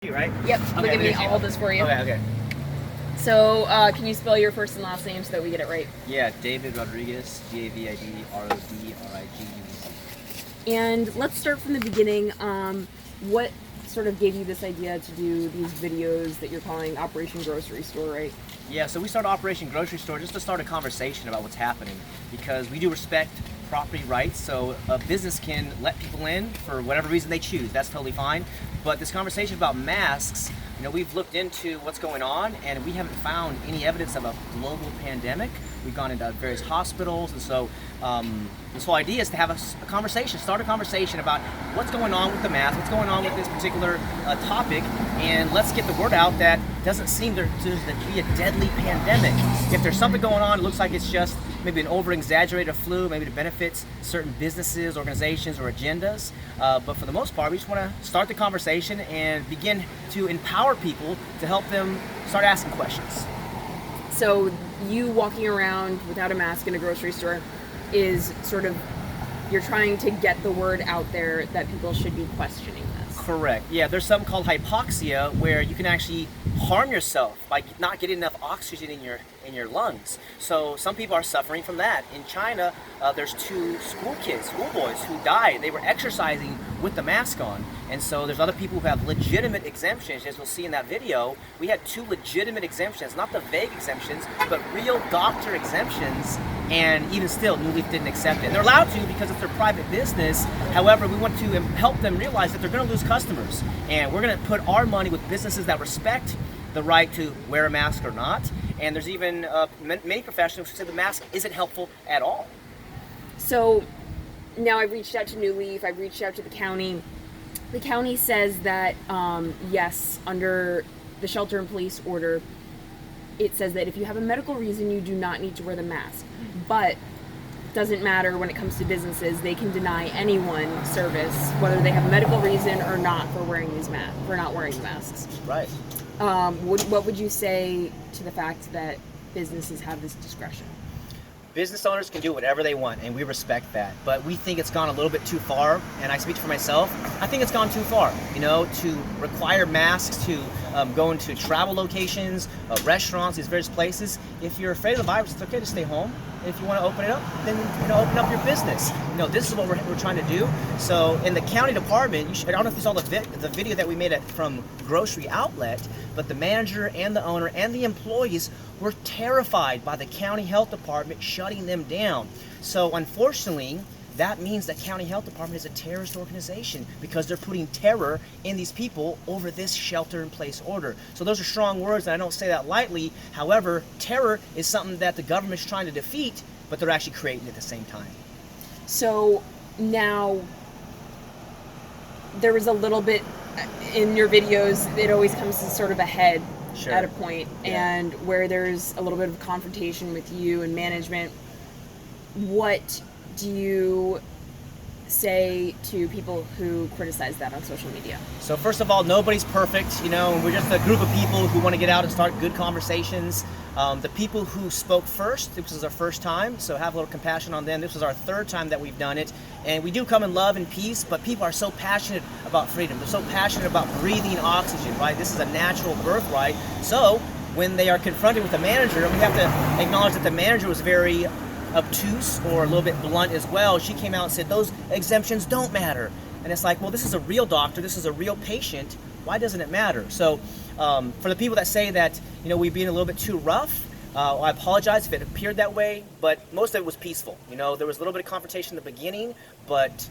Right? Yep, I'm gonna give me all this for you. Okay. So, can you spell your first and last name so that we get it right? Yeah, David Rodriguez, DavidRodriguez. And let's start from the beginning. What sort of gave you this idea to do these videos that you're calling Operation Grocery Store, right? Yeah, so we started Operation Grocery Store just to start a conversation about what's happening, because we do respect property rights, so a business can let people in for whatever reason they choose. That's totally fine. But this conversation about masks, we've looked into what's going on, and we haven't found any evidence of a global pandemic. We've gone into various hospitals, and so this whole idea is to have a conversation, start a conversation about what's going on with the mask, what's going on with this particular topic, and let's get the word out that it doesn't seem to be a deadly pandemic. If there's something going on, it looks like it's just maybe an over-exaggerated flu, maybe to benefit certain businesses, organizations, or agendas. But for the most part, we just want to start the conversation and begin to empower people to help them start asking questions. So you walking around without a mask in a grocery store is sort of, you're trying to get the word out there that people should be questioning this. Correct. Yeah, there's something called hypoxia where you can actually harm yourself by not getting enough oxygen in your lungs. So some people are suffering from that. In China, there's two schoolboys who died. They were exercising with the mask on. And so there's other people who have legitimate exemptions. As we'll see in that video, we had two legitimate exemptions, not the vague exemptions, but real doctor exemptions. And even still, New Leaf didn't accept it. And they're allowed to because it's their private business. However, we want to help them realize that they're going to lose customers. And we're going to put our money with businesses that respect the right to wear a mask or not. And there's even many professionals who say the mask isn't helpful at all. So now I've reached out to New Leaf, I've reached out to the county. The county says that, yes, under the shelter in place order, it says that if you have a medical reason, you do not need to wear the mask. But doesn't matter when it comes to businesses, they can deny anyone service, whether they have a medical reason or not, for not wearing masks. Right. What would you say to the fact that businesses have this discretion? Business owners can do whatever they want, and we respect that. But we think it's gone a little bit too far, and I speak for myself. I think it's gone too far, to require masks to go into travel locations, restaurants, these various places. If you're afraid of the virus, it's okay to stay home. If you want to open it up, then open up your business. This is what we're trying to do. So in the county department, I don't know if you saw the video that we made from Grocery Outlet, but the manager and the owner and the employees were terrified by the county health department shutting them down. So unfortunately, that means the county health department is a terrorist organization because they're putting terror in these people over this shelter-in-place order. So those are strong words, and I don't say that lightly. However, terror is something that the government's trying to defeat, but they're actually creating at the same time. So now, there was a little bit in your videos, it always comes to sort of a head. Sure. At a point, yeah. And where there's a little bit of confrontation with you and management. What do you say to people who criticize that on social media? So first of all, nobody's perfect, we're just a group of people who want to get out and start good conversations. The people who spoke first, this was our first time, so have a little compassion on them. This was our third time that we've done it, and we do come in love and peace, but people are so passionate about freedom. They're so passionate about breathing oxygen, right? This is a natural birthright. So when they are confronted with the manager, we have to acknowledge that the manager was very obtuse or a little bit blunt as well. She came out and said, those exemptions don't matter. And it's like, well, this is a real doctor, this is a real patient, why doesn't it matter? So for the people that say that, we've been a little bit too rough, I apologize if it appeared that way, but most of it was peaceful. There was a little bit of confrontation in the beginning, but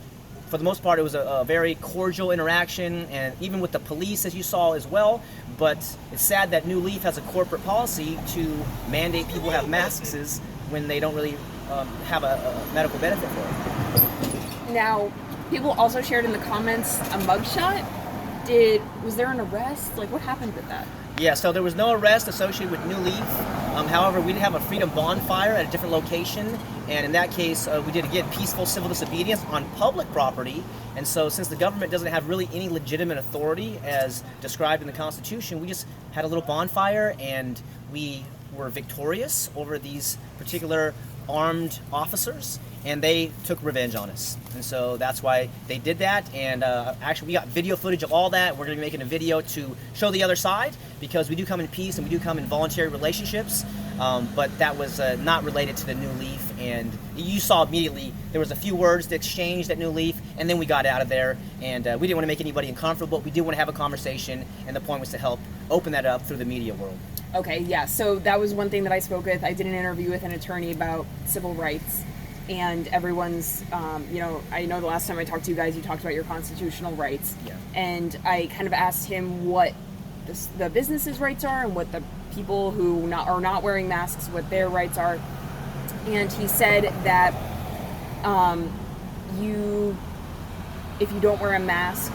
for the most part, it was a very cordial interaction, and even with the police, as you saw as well. But it's sad that New Leaf has a corporate policy to mandate people have masks when they don't really have a medical benefit for it. Now, people also shared in the comments a mugshot. Was there an arrest? What happened with that? Yeah, so there was no arrest associated with New Leaf. However, we did have a freedom bonfire at a different location, and in that case, we did, again, peaceful civil disobedience on public property. And so since the government doesn't have really any legitimate authority as described in the Constitution, we just had a little bonfire, and we were victorious over these particular armed officers, and they took revenge on us. And so that's why they did that. And actually, we got video footage of all that. We're going to be making a video to show the other side, because we do come in peace and we do come in voluntary relationships. But that was not related to the New Leaf. And you saw immediately there was a few words that exchanged at New Leaf, and then we got out of there. And we didn't want to make anybody uncomfortable. We did want to have a conversation, and the point was to help open that up through the media world. Okay, yeah. So that was one thing that I spoke with. I did an interview with an attorney about civil rights, and everyone's, I know the last time I talked to you guys, you talked about your constitutional rights. Yeah. And I kind of asked him what the business's rights are and what the people who are not wearing masks, what their rights are. And he said that if you don't wear a mask,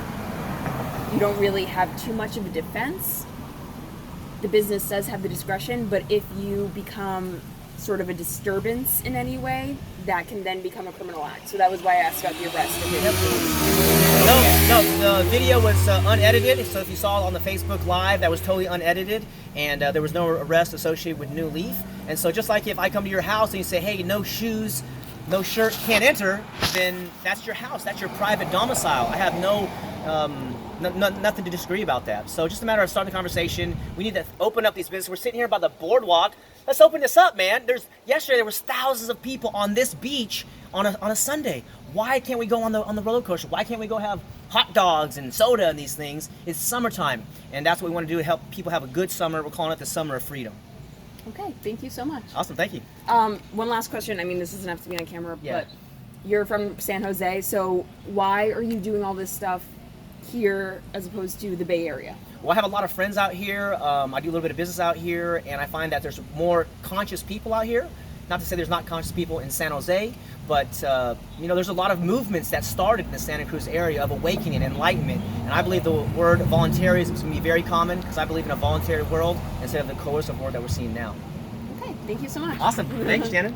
you don't really have too much of a defense. The business does have the discretion, but if you become sort of a disturbance in any way, that can then become a criminal act. So that was why I asked about the arrest of him. No, the video was unedited. So if you saw it on the Facebook Live, that was totally unedited, and there was no arrest associated with New Leaf. And so just like if I come to your house and you say, hey, no shoes, no shirt, can't enter, then that's your house. That's your private domicile. I have nothing to disagree about that. So just a matter of starting the conversation. We need to open up these businesses. We're sitting here by the boardwalk. Let's open this up, man. Yesterday there was thousands of people on this beach on a Sunday. Why can't we go on the roller coaster? Why can't we go have hot dogs and soda and these things? It's summertime, and that's what we want to do to help people have a good summer. We're calling it the Summer of Freedom. Okay, thank you so much. Awesome, thank you. One last question. I mean, this doesn't have to be on camera, Yeah. but you're from San Jose, so why are you doing all this stuff here as opposed to the Bay Area? Well, I have a lot of friends out here. I do a little bit of business out here, and I find that there's more conscious people out here. Not to say there's not conscious people in San Jose, but there's a lot of movements that started in the Santa Cruz area of awakening and enlightenment. And I believe the word voluntarism is going to be very common, because I believe in a voluntary world instead of the coercive world that we're seeing now. Okay, thank you so much. Awesome. Thanks, Shannon.